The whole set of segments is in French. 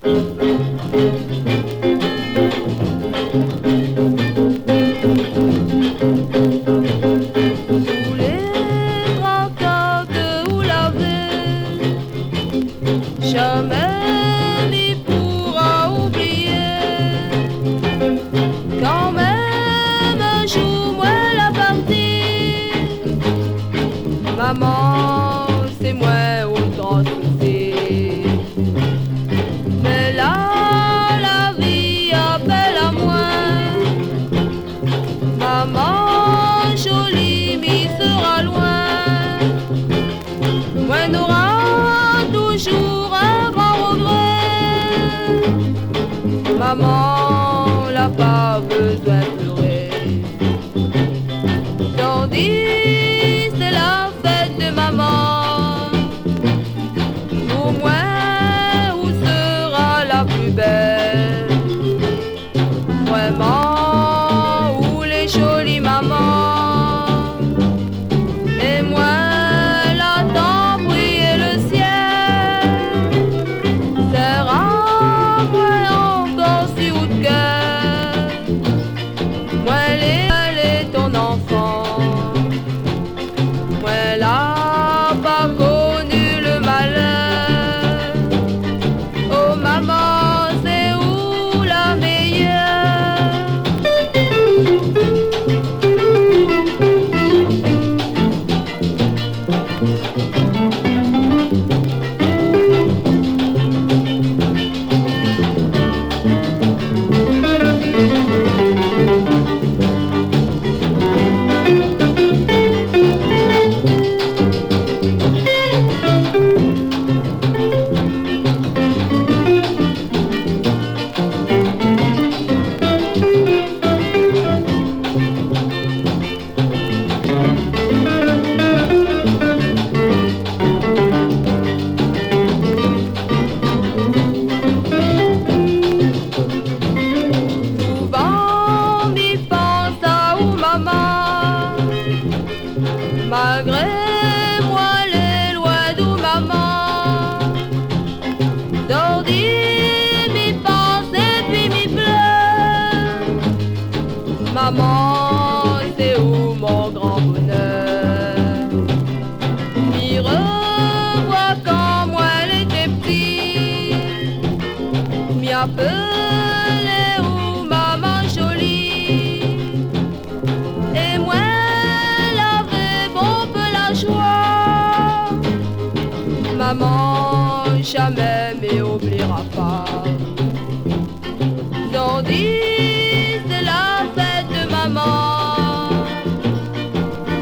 Tous les tracas que vous l'avez, jamais n'y pourra oublier. Quand même un jour moi la partie, maman c'est moi autant souci. Mais là la vie appelle à moi, maman jolie m'y sera loin. Moi n'aura toujours un grand regret, maman n'a pas besoin de pleurer. Tandis c'est la fête de maman, au moins où sera la plus belle. Vraiment où les jolies mamans, et moi l'attends briller le ciel. Sera moi encore si haut de cœur, moi elle est ton enfant. Moi l'a pas connu le malheur. Oh maman c'est où la meilleure? Souvent m'y pense à où maman, malgré moi les loin d'où maman. D'ordi m'y pense et puis m'y pleure. Maman c'est où mon grand bonheur? M'y revois quand moi elle était petit, m'y appelait où maman jolie. Et moi l'avais bon peu la joie, maman jamais m'oubliera pas. Tandis c'est la fête de maman,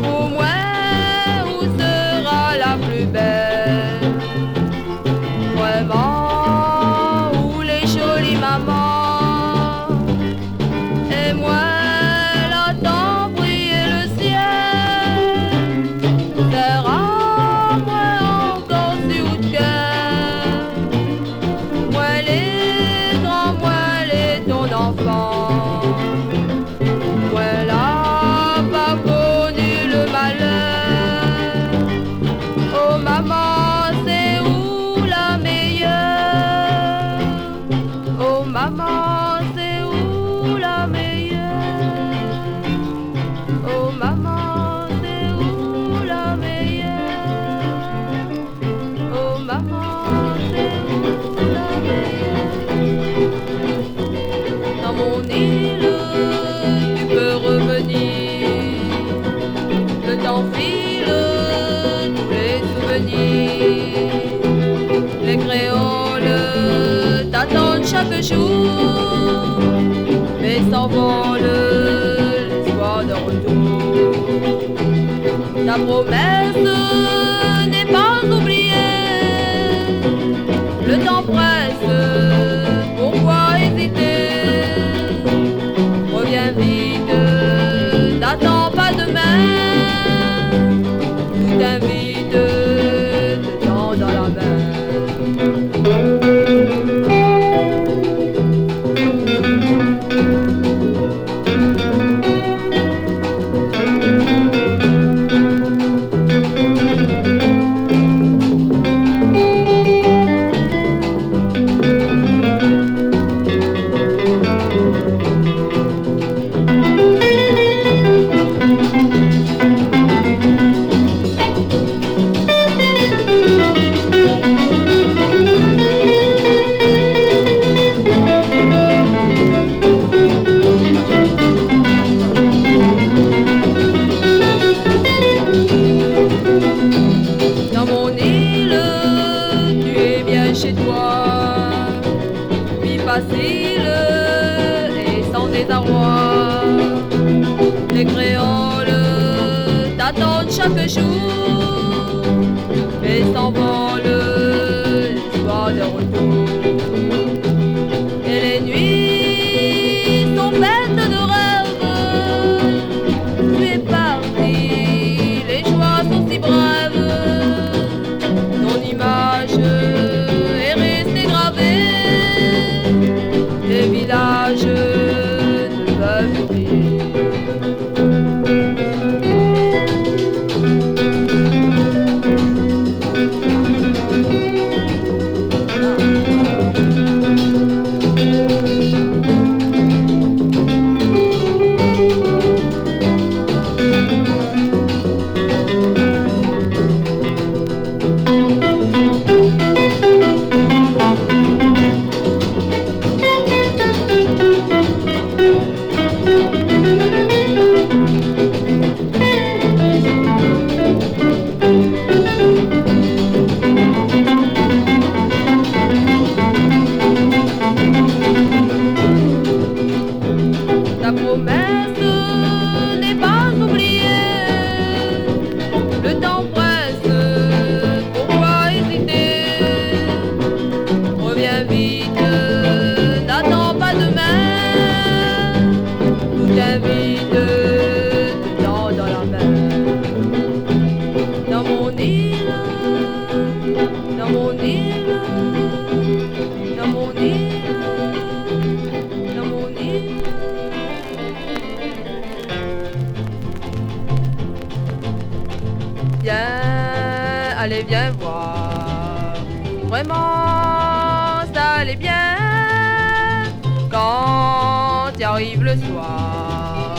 au moins où sera la plus belle. Vraiment où les jolies mamans, et moi l'attends briller le ciel. Sera moi encore si haut de cœur, moi les grands, moi les ton enfant. Moi l'a pas connu le malheur. Oh maman c'est où la meilleure? Oh maman c'est où la meilleure? Oh maman c'est où la meilleure? Oh maman c'est où la meilleure? Dans mon île tu peux revenir, le temps file, tous les souvenirs. Les créoles t'attendent chaque jour, mais s'envolent l'espoir de retour. Ta promesse n'est pas oubliée, le temps presse, pourquoi hésiter? Reviens vite, n'attends pas demain, tout t'invite, te tend dans la main. facile et sans désarroi. Les créoles t'attendent chaque jour et s'envolent l'espoir de retour. Et les nuits sont faites de rêves. Tu es parti, les joies sont si brèves. Ton image est restée gravée. Les villages ne peuvent oublier. Ta promesse n'est pas oubliée. Le temps presse, pourquoi hésiter? Reviens vite, n'attends pas demain. Tout t'invite, tout temps dans la main. Dans mon île, dans mon île, dans mon île, dans mon île. Viens, allez, viens voir. Vraiment, ça allait bien. Quand y arrive le soir,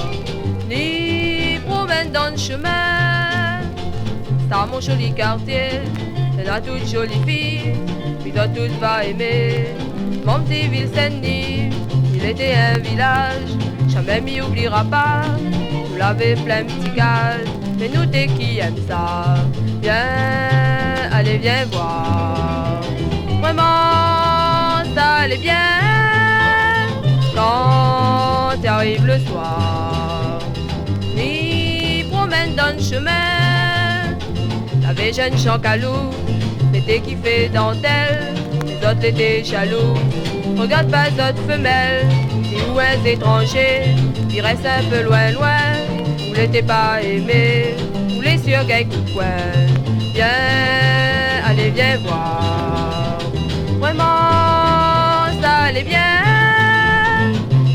ni promène dans le chemin. Ça, mon joli quartier, c'est la toute jolie fille. Puis toi, tous va aimer. Mon petit Ville-Saint-Denis, il était un village. Jamais m'y oubliera pas. Vous l'avez plein petit gaz. Mais nous t'es qui aime ça. Viens, allez, viens voir. Vraiment, ça allait bien. Quand y arrive le soir, ni promène dans le chemin. T'avais jeune Jean Calou, l'été qui fait dentelle. Les autres étaient jaloux. Regarde pas les autres femelles, ni où un étranger. Ils restent un peu loin, loin. Vous l'étiez pas aimé, vous les sur quelques coin. Viens, allez, viens voir. Vraiment, ça allait bien.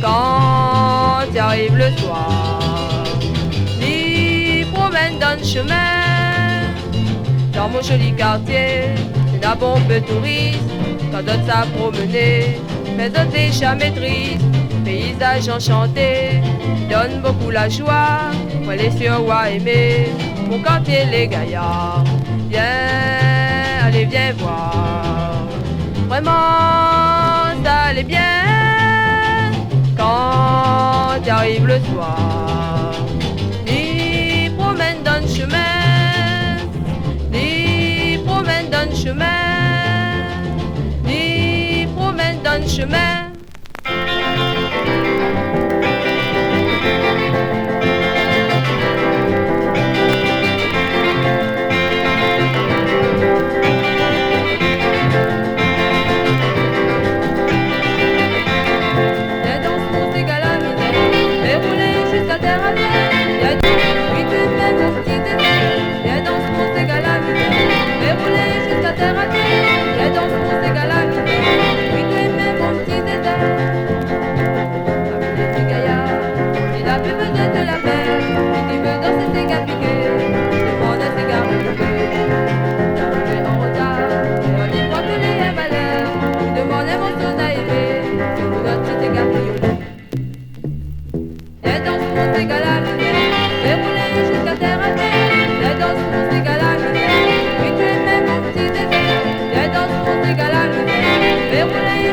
Quand y arrive le soir, ni promène dans le chemin. Dans mon joli quartier, c'est la bombe touriste. Quand d'autres ça promener, mais d'autres déjà maîtrisent. Paysage enchanté, donne beaucoup la joie. Moi les sur wa aimer, mon quartier les gaillards. Viens, allez, viens voir. Vraiment, ça allait bien. Quand y arrive le soir, ni promène dans le chemin, ni promène dans le chemin, ni promène dans le chemin. Verrouler